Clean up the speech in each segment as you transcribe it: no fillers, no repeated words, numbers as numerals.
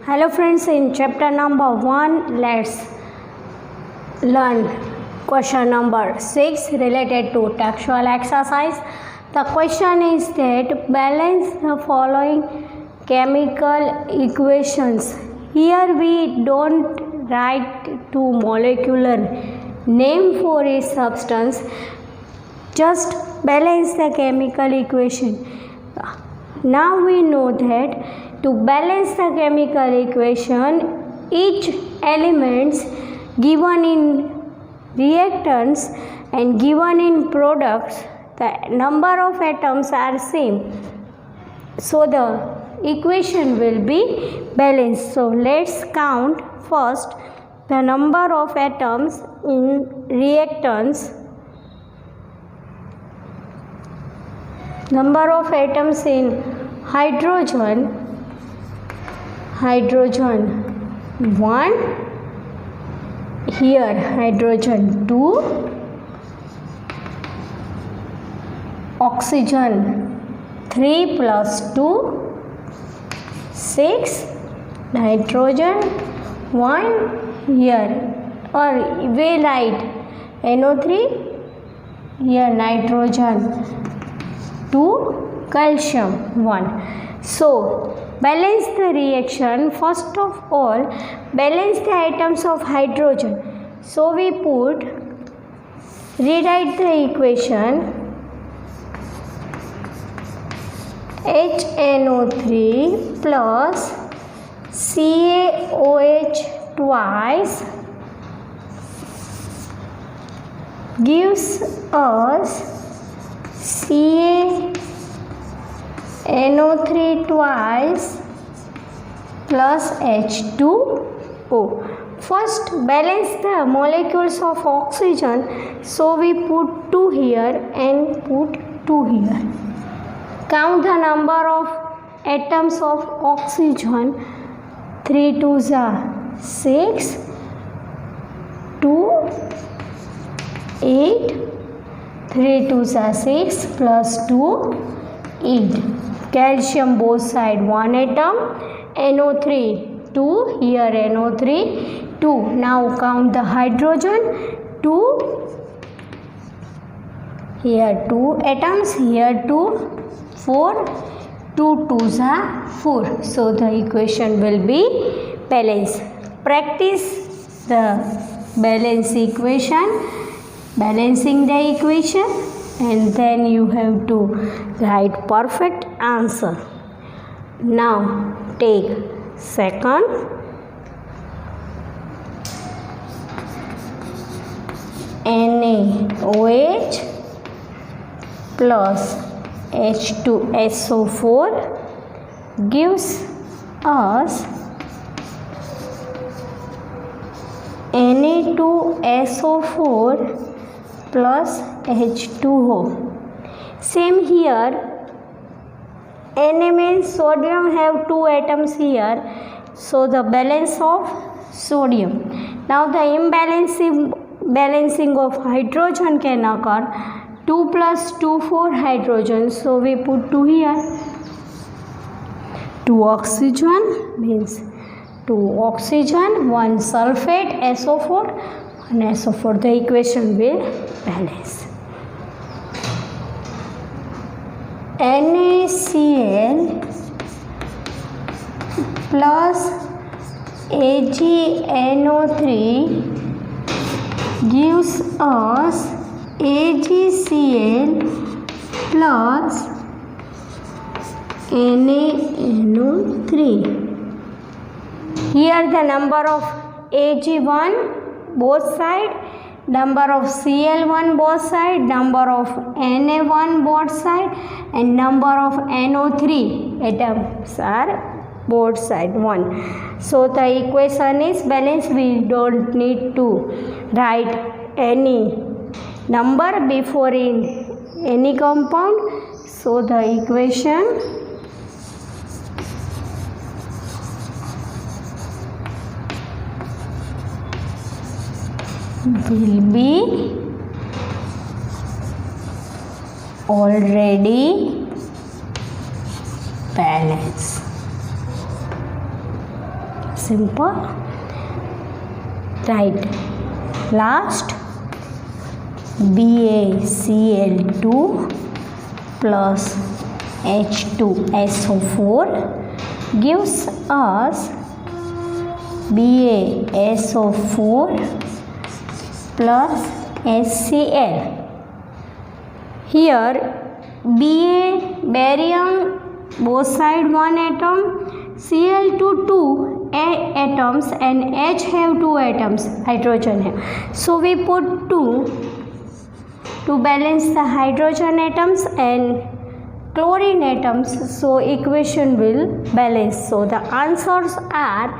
Hello friends, in chapter number 1, let's learn question number 6 related to textual exercise. The question is that balance the following chemical equations. Here we don't write to molecular name for a substance, just balance the chemical equation. Now we know that to balance the chemical equation, each elements given in reactants and given in products, the number of atoms are same. So the equation will be balanced. So let's count first the number of atoms in reactants. Number of atoms in hydrogen 1, here hydrogen 2, oxygen 3 plus 2, 6, nitrogen 1, here, or we write NO3, here nitrogen 2, calcium 1. So balance the reaction. First of all, balance the atoms of hydrogen. So we rewrite the equation HNO3 plus CaOH twice gives us CaNO3 twice plus H2O. First, balance the molecules of oxygen. So we put 2 here and put 2 here. Count the number of atoms of oxygen. 3 2s are 6, 2, 8, 3 2s are 6 plus 2, 8. Calcium both side 1 atom, NO3 2, here NO3 2. Now count the hydrogen 2, here 2 atoms, here 2, 4, 2 2s are 4. So the equation will be balanced. Practice the balancing the equation, and then you have to write perfect answer. Now take second, NaOH plus H2SO4 gives us Na2SO4 plus H2O. Same here, Na means sodium have 2 atoms here, so the balance of sodium. Now the balancing of hydrogen can occur. 2 plus 2, 4 hydrogen, so we put 2 here. 2 oxygen means 2 oxygen, 1 sulfate, SO4, and SO4. The equation will balance. NaCl plus AgNO3 gives us AgCl plus NaNO3. Here the number of Ag1 both side, number of Cl1 both side, number of Na1 both side, and number of NO3 atoms are both side 1. So the equation is balanced. We don't need to write any number before in any compound. So the equation will be already balance. simple. Right. Last, BaCl2 plus H2SO4 gives us BaSO4 plus HCl. Here Ba barium both side 1 atom, Cl2 2 atoms and H have 2 atoms, hydrogen have. So we put 2 to balance the hydrogen atoms and chlorine atoms, so equation will balance. So the answers are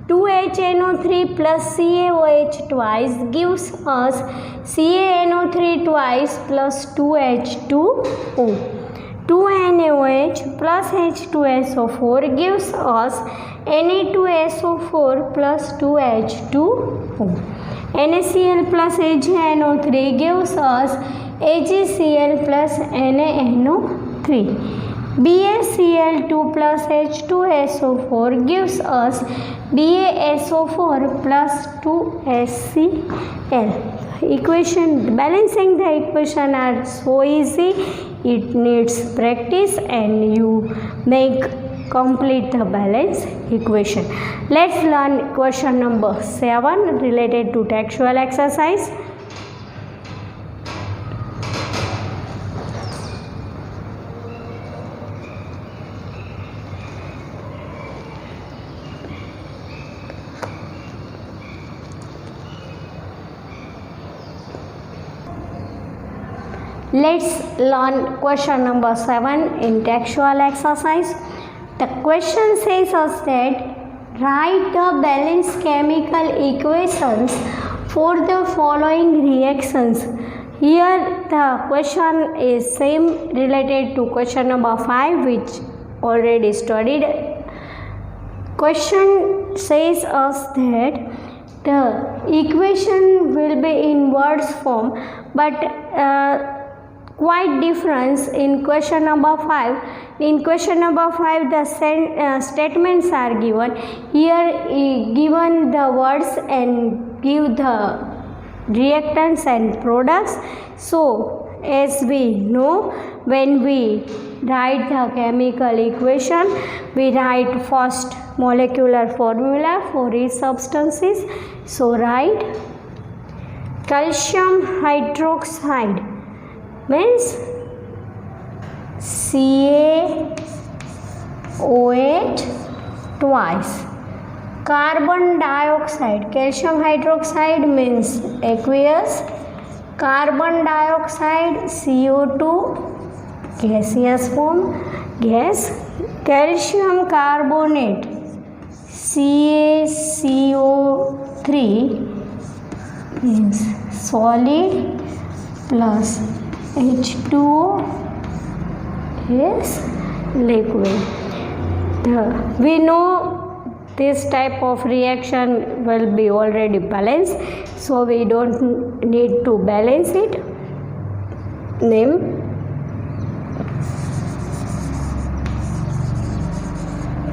2HNO3 plus CaOH twice gives us CaNO3 twice plus 2H2O. 2NaOH plus H2SO4 gives us Na2SO4 plus 2H2O. NaCl plus AgNO3 gives us AgCl plus NaNO3. BaCl2 plus H2SO4 gives us BaSO4 plus 2HCl. Balancing the equation are so easy. It needs practice and you make complete the balance equation. Let's learn question number 7 related to textual exercise. Let's learn question number 7 in textual exercise. The question says us that write the balanced chemical equations for the following reactions. Here the question is same related to question number 5 which already studied. Question says us that the equation will be in words form, but quite difference in question number 5. In question number 5 the statements are given. Here given the words and give the reactants and products. So as we know, when we write the chemical equation, we write first molecular formula for each substances. So write calcium hydroxide means CaOH twice. Carbon dioxide, calcium hydroxide means aqueous. Carbon dioxide, CO2, gaseous form, gas. Calcium carbonate, CaCO3 means solid plus H2O is liquid. We know this type of reaction will be already balanced, so we don't need to balance it. Name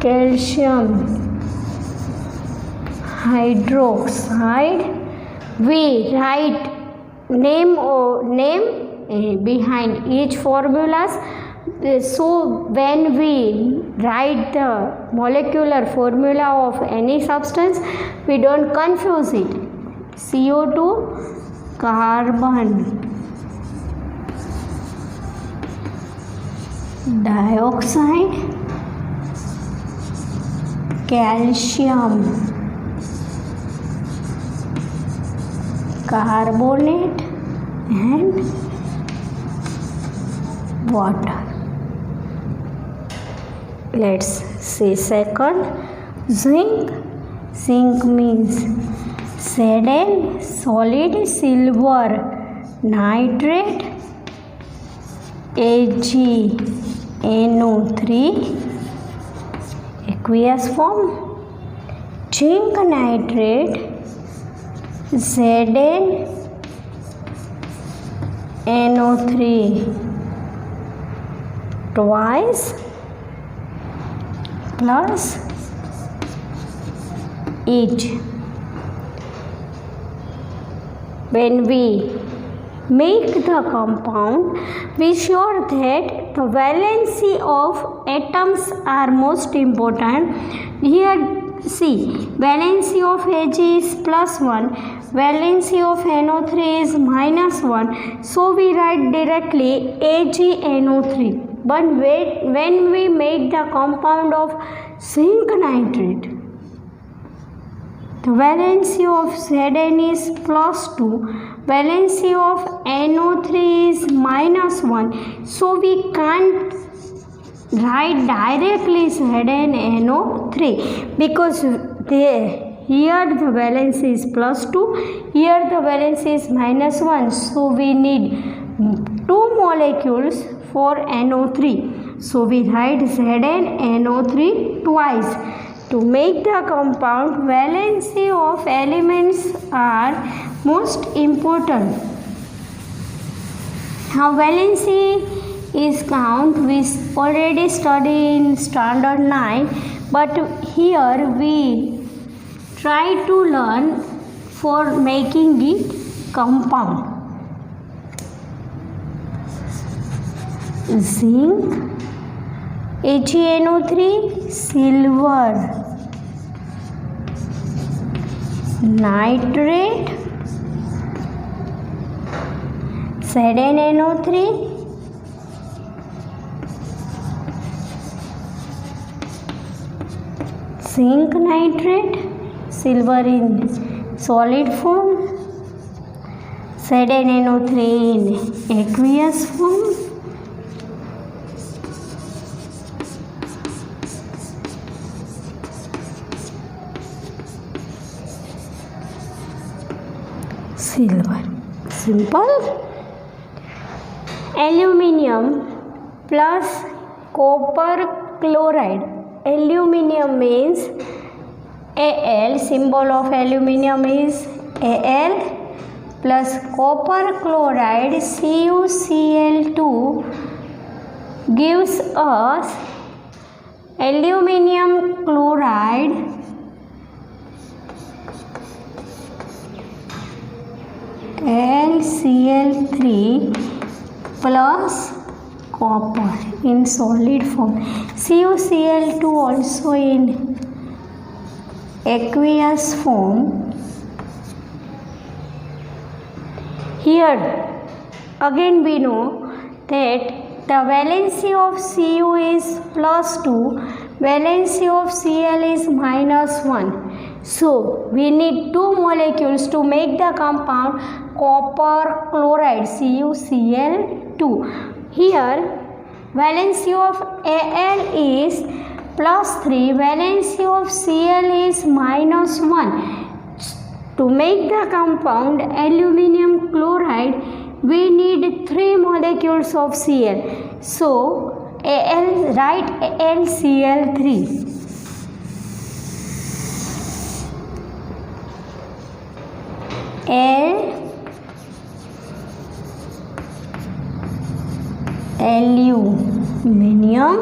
calcium hydroxide. We write name behind each formulas. So when we write the molecular formula of any substance, we don't confuse it. CO2 carbon dioxide, calcium carbonate and water. Let's see second. Zinc. Zinc means Zn, solid. Silver nitrate, AgNO3, aqueous form. Zinc nitrate, ZnNO3 twice plus each. When we make the compound, we sure that the valency of atoms are most important. Here see, valency of Ag is +1, valency of NO3 is -1, so we write directly AgNO3. But when we make the compound of zinc nitrate, the valency of Zn is +2, valency of NO3 is -1, so we can't write directly ZnNO3 because here the valency is +2, here the valency is -1, so we need 2 molecules for NO3, so we write ZnNO3 twice. To make the compound, valency of elements are most important. How valency is count we already studied in standard 9, but here we try to learn for making it compound. Zinc, AgNO3, silver, nitrate, ZnNO3, zinc nitrate, silver in solid form, ZnNO3 in aqueous form, silver. Simple. Aluminium plus copper chloride. Aluminium means Al, symbol of aluminium is Al, plus copper chloride CuCl2 gives us aluminium chloride LCl3 plus copper in solid form, CuCl2 also in aqueous form. Here again we know that the valency of Cu is +2, valency of Cl is -1. So we need 2 molecules to make the compound copper chloride CuCl2. Here valency of Al is +3, valency of Cl is -1. To make the compound aluminium chloride, we need 3 molecules of Cl. So write AlCl3. Aluminium,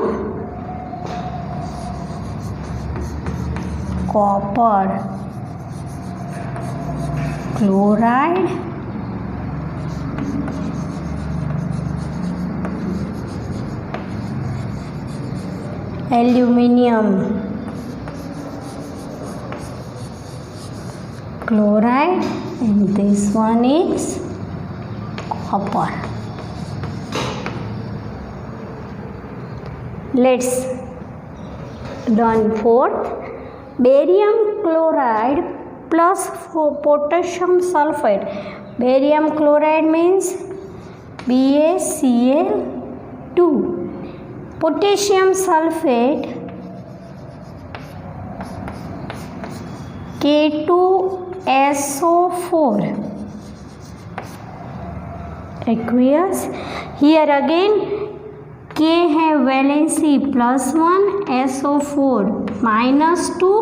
copper chloride, aluminium chloride, and this one is copper. Let's learn fourth. Barium chloride plus potassium sulfate. Barium chloride means BaCl2. Potassium sulfate K2SO4. Aqueous. Here again K have valency +1, SO4 -2,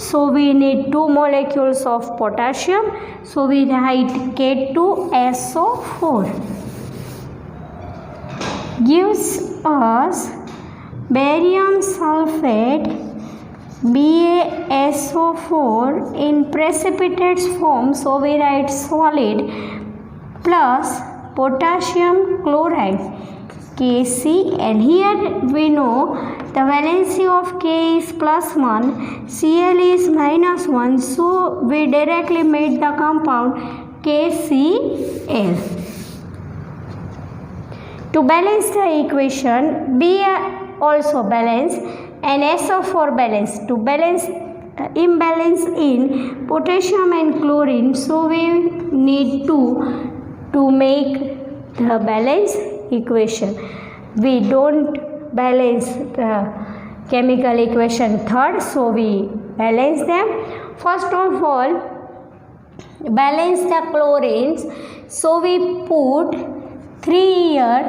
so we need 2 molecules of potassium, so we write K2SO4. Gives us barium sulfate BaSO4 in precipitate form, so we write solid plus potassium chloride KCl. Here we know the valency of K is +1, Cl is -1, so we directly made the compound KCl. To balance the equation, B also balance and SO4 balance. To balance imbalance in potassium and chlorine, so we need to make the balance equation. We don't balance the chemical equation third, so we balance them. First of all, balance the chlorines, so we put 3 here.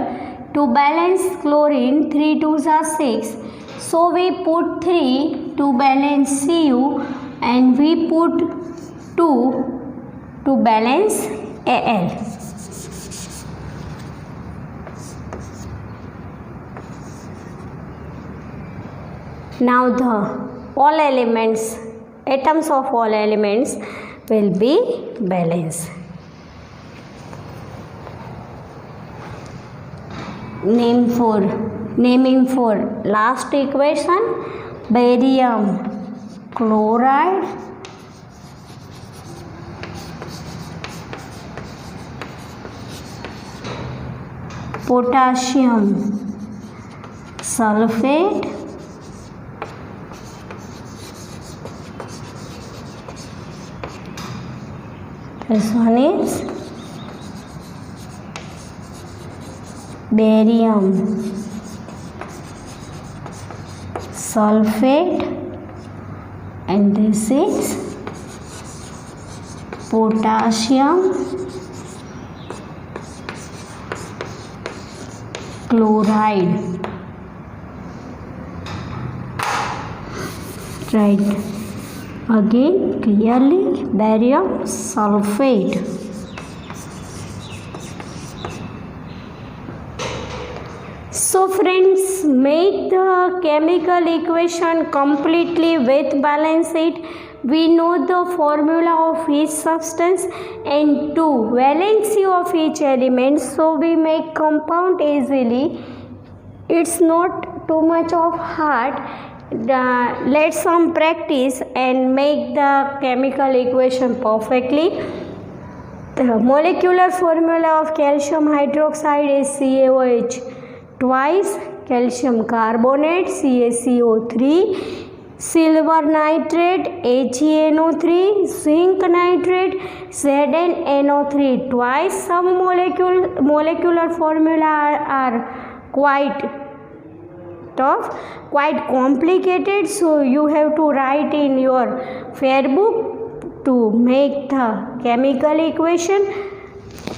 To balance chlorine, 3 2s are 6, so we put 3 to balance Cu and we put 2 to balance Al. Now all elements, atoms of all elements will be balanced. Naming for last equation, barium chloride, potassium sulfate, this one is barium sulfate and this is potassium chloride. Right, again clearly barium sulfate. So friends, make the chemical equation completely with balance it. We know the formula of each substance and 2 valency of each element, so we make compound easily. It's not too much of hard. Let's some practice and make the chemical equation perfectly. The molecular formula of calcium hydroxide is CaOH twice, calcium carbonate CaCO3, silver nitrate AgNO3, zinc nitrate ZnNO3 twice. Some molecular formula are quite tough, quite complicated, so you have to write in your fair book to make the chemical equation.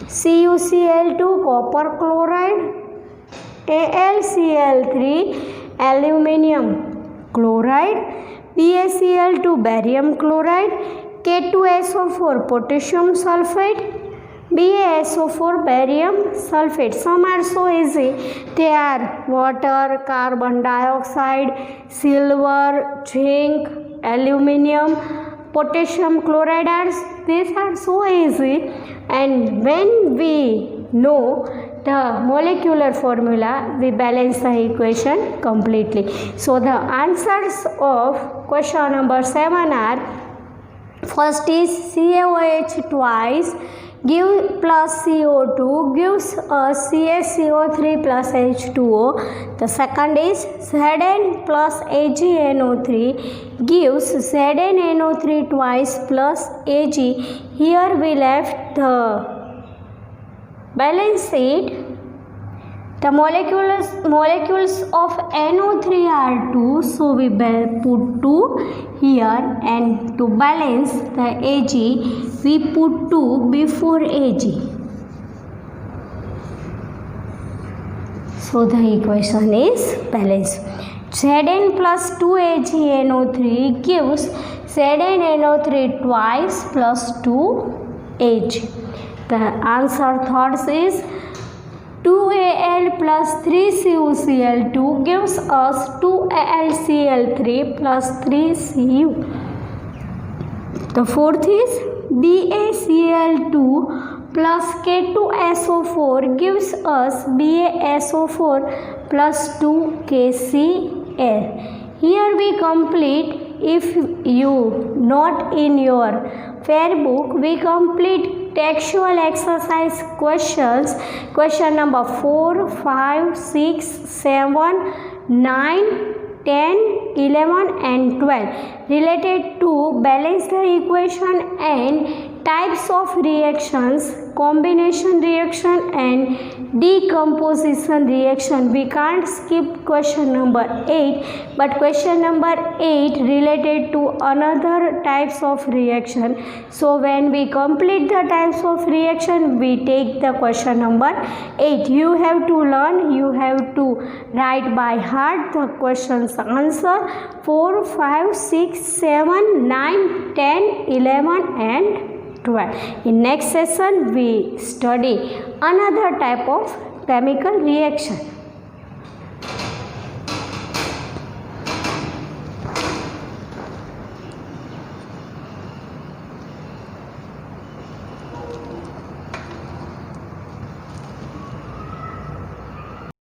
CuCl2 copper chloride, AlCl3 aluminium chloride, BaCl2 barium chloride, K2SO4 potassium sulfate, BaSO4 barium sulfate. Some are so easy. They are water, carbon dioxide, silver, zinc, aluminium, potassium chloride. These are so easy. And when we know the molecular formula, we balance the equation completely. So the answers of question number 7 are: first is CaOH twice give plus CO2 gives us CaCO3 plus H2O. The second is Zn plus AgNO3 gives ZnNO3 twice plus Ag. Here we left the balance sheet. The molecules of NO3 are 2, so we put 2 here, and to balance the Ag we put 2 before Ag. So the equation is balanced. Zn plus 2AgNO3 gives ZnNO3 twice plus 2 Ag. The answer third is 2 2Al plus 3CuCl2 gives us 2AlCl3 plus 3Cu. The fourth is BaCl2 plus K2SO4 gives us BaSO4 plus 2KCl. Here we complete. If you not in your fair book, we complete textual exercise questions. Question number 4, 5, 6, 7, 9, 10, 11 and 12 related to balance the equation and types of reactions, combination reaction and decomposition reaction. We can't skip question number 8, but question number 8 related to another types of reaction. So when we complete the types of reaction, we take the question number 8. You have to learn, you have to write by heart the questions answer 4, 5, 6, 7, 9, 10, 11 and 12. In next session we study another type of chemical reaction.